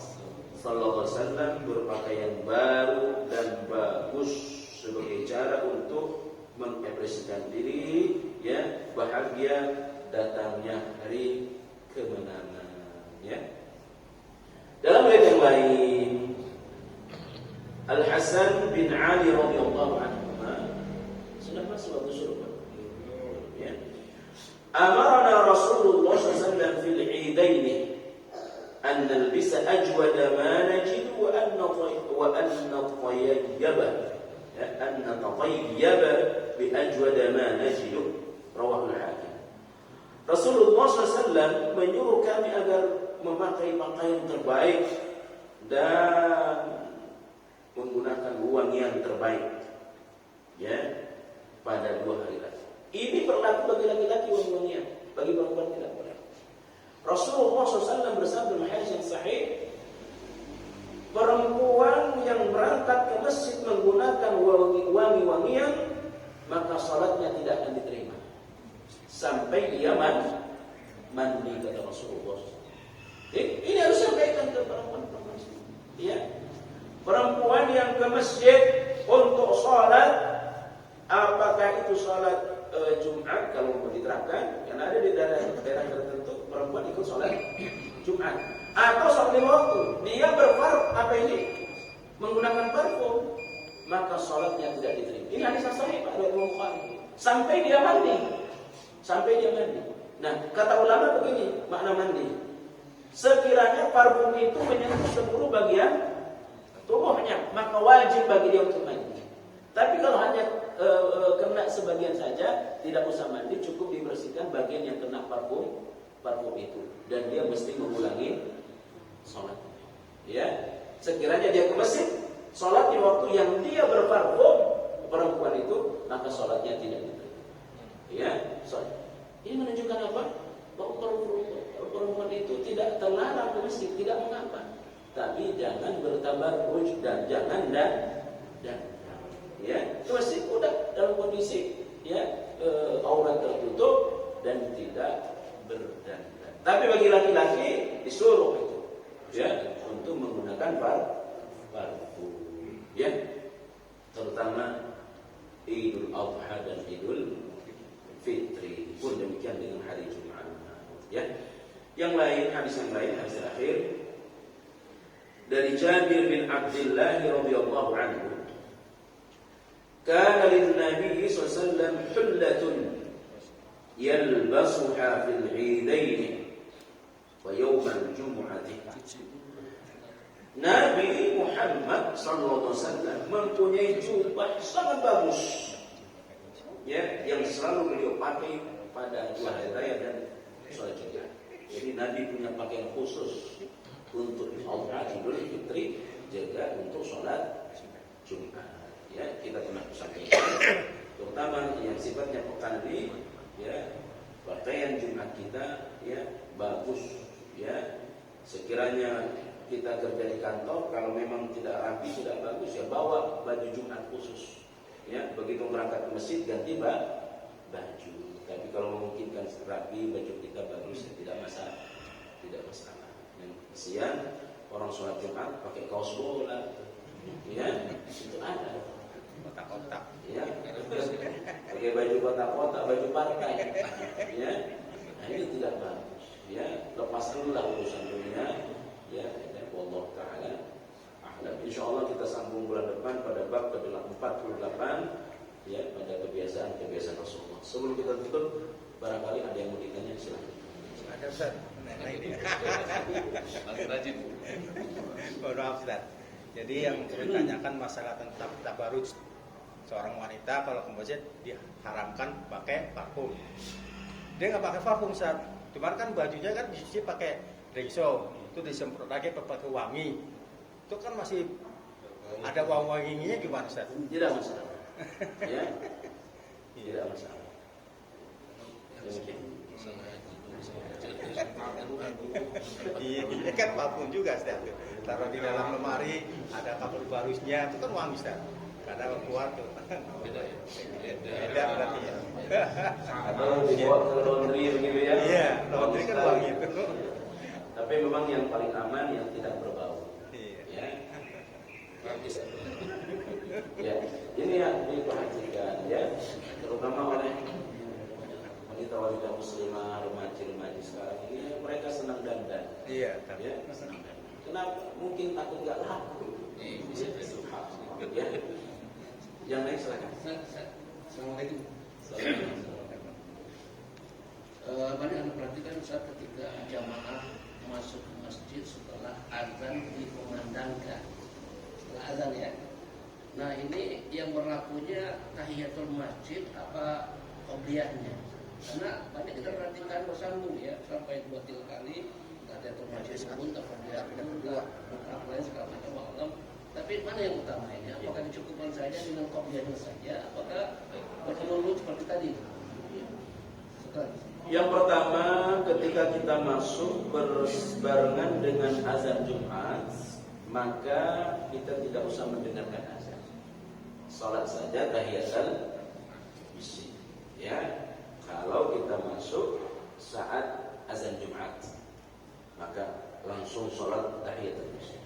Speaker 1: sallallahu alaihi wasallam, berpakaian baru dan bagus sebagai cara untuk mengekspresikan diri, ya, bahagia datangnya hari kemenangan, ya. Dalam riwayat yang lain, Al-Hasan bin Ali radhiyallahu anhu sudah masuk waktu surga. Ya. Amarna Rasulullah sallallahu alaihi wasallam fil Eidain an nalbisa ajwada ma najid wa an natayyaba bi ajwada ma najid, rawahu al-Hakim. Rasulullah SAW menyuruh kami agar memakai pakaian terbaik dan menggunakan wangian terbaik, ya, pada 2 hari raya. Ini berlaku bagi laki-laki wangi-wangian, bagi perempuan tidak berlaku. Rasulullah SAW bersabda dalam hadis yang sahih, perempuan yang berangkat ke masjid menggunakan wangi-wangian, maka salatnya tidak akan diterima sampai dia mandi, kata Rasulullah. Ini harus sampaikan ke perempuan-perempuan, ya. Perempuan yang ke masjid untuk sholat, apakah itu sholat Jumat, kalau mau diterapkan, karena ada di daerah tertentu perempuan ikut sholat Jumat, atau sholat 5 waktu, dia menggunakan parfum, maka sholatnya tidak diterima. Ini hadis sahih Pak riwayat Bukhari. Sampai dia mandi. Nah, kata ulama begini makna mandi. Sekiranya parfum itu menyentuh seluruh bagian tubuhnya, maka wajib bagi dia untuk mandi. Tapi kalau hanya kena sebagian saja, tidak usah mandi, cukup dibersihkan bagian yang kena parfum itu, dan dia mesti mengulangi sholat. Ya, sekiranya dia ke masjid, sholat di waktu yang dia berparfum, perempuan itu, maka sholatnya tidak diterima. Ya, sholat. Ini menunjukkan apa? Bahwa perempuan itu tidak terlarang ke masjid, tidak mengapa. Tapi jangan bertabarruj dan jangan dan ya, ke masjid udah dalam kondisi ya aurat tertutup dan tidak berdandan. Tapi bagi laki-laki disuruh itu ya untuk menggunakan parfum ya, terutama Idul Adha dan Idul Fitri, pun demikian dengan hari Jumat ya. Yang lain, hadis yang lain, hadis terakhir dari Jabir bin Abdullah radhiyallahu anhu, kana lin Nabi sallallahu alaihi wasallam hullatun yalbasuha fil 'idain wa yawm al-jum'ah. Nabi Muhammad sallallahu alaihi wasallam mempunyai jubah sangat bagus ya, yang selalu beliau pakai pada 2 hari raya dan sholat Jumat. Jadi Nabi punya pakaian khusus untuk Idul Fitri, juga untuk sholat Jumat. Ya, kita pernah sampaikan, terutama yang sifatnya pekan ini, ya, pakaian Jumat kita, ya, bagus, ya. Sekiranya kita kerja di kantor, kalau memang tidak rapi, tidak bagus, ya bawa baju Jumat khusus. Ya, begitu berangkat ke masjid ganti baju. Tapi kalau memungkinkan rapi, baju kita bagus, ya tidak masalah. tidak masalah. Yang kesian orang sholat Jumat pakai kaos bola, ya itu ada.
Speaker 2: Kotak-kotak.
Speaker 1: Ya, pakai baju kotak-kotak, baju partai, ya, nah itu tidak bagus. Ya, lepas dulu lah urusan dunia, ya, dan wallahu taala a'lam. Insyaallah kita sambung bulan depan pada bab ke-48, ya, pada kebiasaan Rasulullah. Sebelum kita tutup, barangkali ada yang mau ditanya, silakan.
Speaker 2: Ada Ustaz. Nah ini.
Speaker 3: Lagi rajin.
Speaker 2: Mohon maaf Ustaz. Jadi yang ditanyakan masalah tentang tabaruj. Seorang wanita kalau ke masjid diharamkan pakai parfum. Dia nggak pakai parfum Ustaz. Cuman kan bajunya kan dicuci pakai rinso, itu disemprot lagi pakai wangi. Itu kan masih ada wanginya gimana Ustaz?
Speaker 1: Tidak masalah. Ya. Tidak masalah.
Speaker 2: Ini kan parfum juga Ustaz. Taruh di dalam lemari, ada kabel barusnya, itu kan wangi Ustaz. Karena keluar tuh. Beda berarti ya.
Speaker 1: Atau dibawa ke laundry begitu ya?
Speaker 2: Iya, laundry kan wangi itu.
Speaker 1: Tapi memang yang paling aman yang tidak berbau.
Speaker 2: Iya.
Speaker 1: Ya. Ya, ini yang diperhatikan ya, terutama oleh wanita-wanita muslimah, remaja-remaja sekarang ini, mereka senang dandan.
Speaker 2: Iya,
Speaker 1: Ya, senang dandan. Kenapa? Mungkin takut nggak laku. Ya. Yang lain silakan.
Speaker 4: Assalamualaikum. Banyak anda perhatikan saat ketika jamaah masuk ke masjid setelah azan dikumandangkan, setelah azan ya. Nah ini yang berlakunya tahiyatul masjid apa qobliyahnya? Karena banyak kita perhatikan bersambung ya sampai 2-3 kali tahiyatul masjid pun qobliyah kedua, lain segala macam malam. Tapi mana yang utama ini? Apakah dicukupkan saja dengan qobliyahnya saja? Apakah berkelulut seperti tadi?
Speaker 1: Yang pertama, ketika kita masuk berbarengan dengan azan Jumat, maka kita tidak usah mendengarkan azan. Salat saja tahiyatul masjid. Ya, kalau kita masuk saat azan Jumat, maka langsung salat tahiyatul masjid.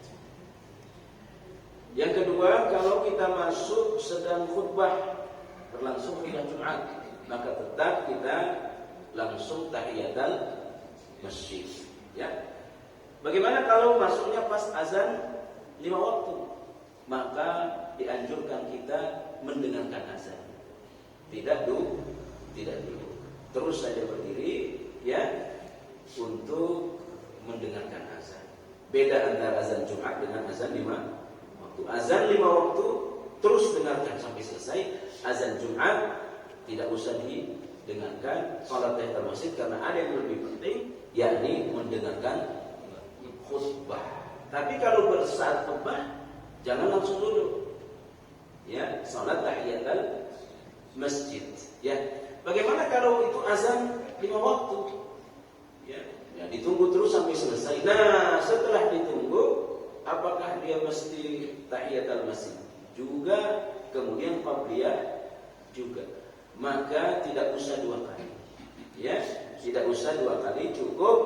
Speaker 1: Yang kedua, kalau kita masuk sedang khutbah, berlangsung khutbah Jumat, maka tetap kita langsung tahiyatul masjid. Ya. Bagaimana kalau masuknya pas azan 5 waktu? Maka dianjurkan kita mendengarkan azan. Tidak dulu. Terus saja berdiri, ya, untuk mendengarkan azan. Beda antara azan Jumat dengan azan 5 waktu. Azan 5 waktu terus dengarkan sampai selesai. Azan Jumat tidak usah didengarkan, salat tahiyatul masjid, karena ada yang lebih penting, yakni mendengarkan khutbah. Tapi kalau bersaat khutbah jangan langsung dulu. Ya, salat tahiyatul masjid. Ya. Bagaimana kalau itu azan 5 waktu? Ya, ditunggu terus sampai selesai. Nah, setelah ditunggu, apakah dia mesti tahiyatul masjid juga, kemudian qabliyah juga? Maka tidak usah 2 kali. Ya, tidak usah 2 kali, cukup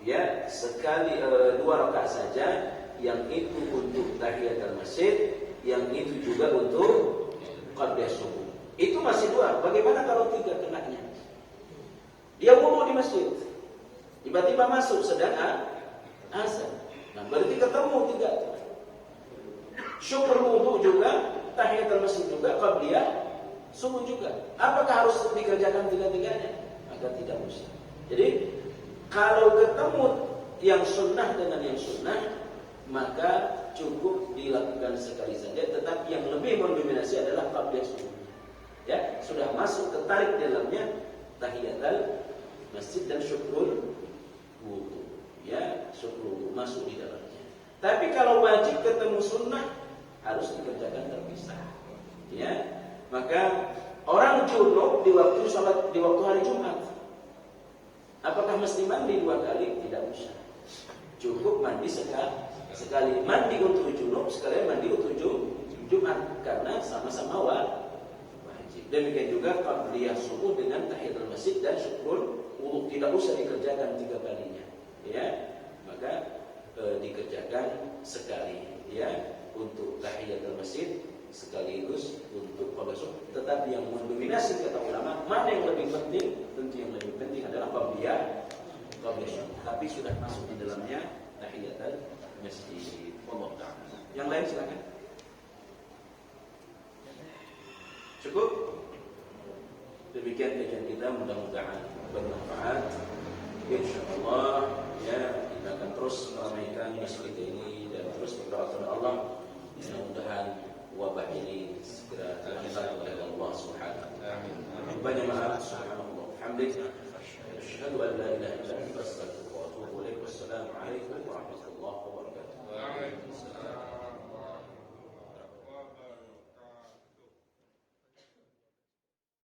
Speaker 1: ya sekali 2 rakaat saja, yang itu untuk tahiyatul masjid, yang itu juga untuk qabliyah subuh. Itu masih 2. Bagaimana kalau 3 kenanya? Dia wudu di masjid, tiba-tiba masuk sedang azan. Nah, berarti ketemu 3. Syukur wudu juga, tahiyatul masjid juga, qabliyah subuh juga. Apakah harus dikerjakan 3-3-nya? Maka tidak usah. Jadi kalau ketemu yang sunnah dengan yang sunnah, maka cukup dilakukan sekali saja. Tetapi yang lebih mendominasi adalah qabliyah subuh. Ya, sudah masuk ketarik dalamnya tahiyatul masjid dan syukur wudu. Ya, syukur wudu masuk di dalamnya. Tapi kalau wajib ketemu sunnah, harus dikerjakan terpisah. Ya, maka orang junub di waktu salat, di waktu hari Jumat, apakah mesti mandi 2 kali? Tidak usah. Cukup mandi sekali. Mandi untuk junub, sekalian mandi untuk Jumat, karena sama-sama wajib. Demikian juga qabliyah subuh dengan tahiyatul masjid dan syukur wudu, tidak usah dikerjakan 3 kalinya. ya, maka dikerjakan sekali, ya, untuk tahiyatul masjid sekaligus untuk qobliyah subuh. Tetapi yang mendominasi kata ulama, mana yang lebih penting? Tentu yang lebih penting adalah qobliyah subuh. Tapi sudah masuk di dalamnya tahiyatul masjid. Wallahu ta'ala. Yang lain silakan. Cukup. Demikian kajian kita, mudah-mudahan bermanfaat. Insyaallah ya, kita akan terus meramaikan masjid ini dan terus berdoa kepada Allah, mudah-mudahan wabah ini segera diangkat oleh Allah Subhanahu wa taala. Banyak maaf, subhanallah, alhamdulillah. Asyhadu an la ilaha illa anta, astaghfiruka wa atubu ilaik. Wassalamu alaikum warahmatullahi wabarakatuh.
Speaker 3: Waalaikumsalam.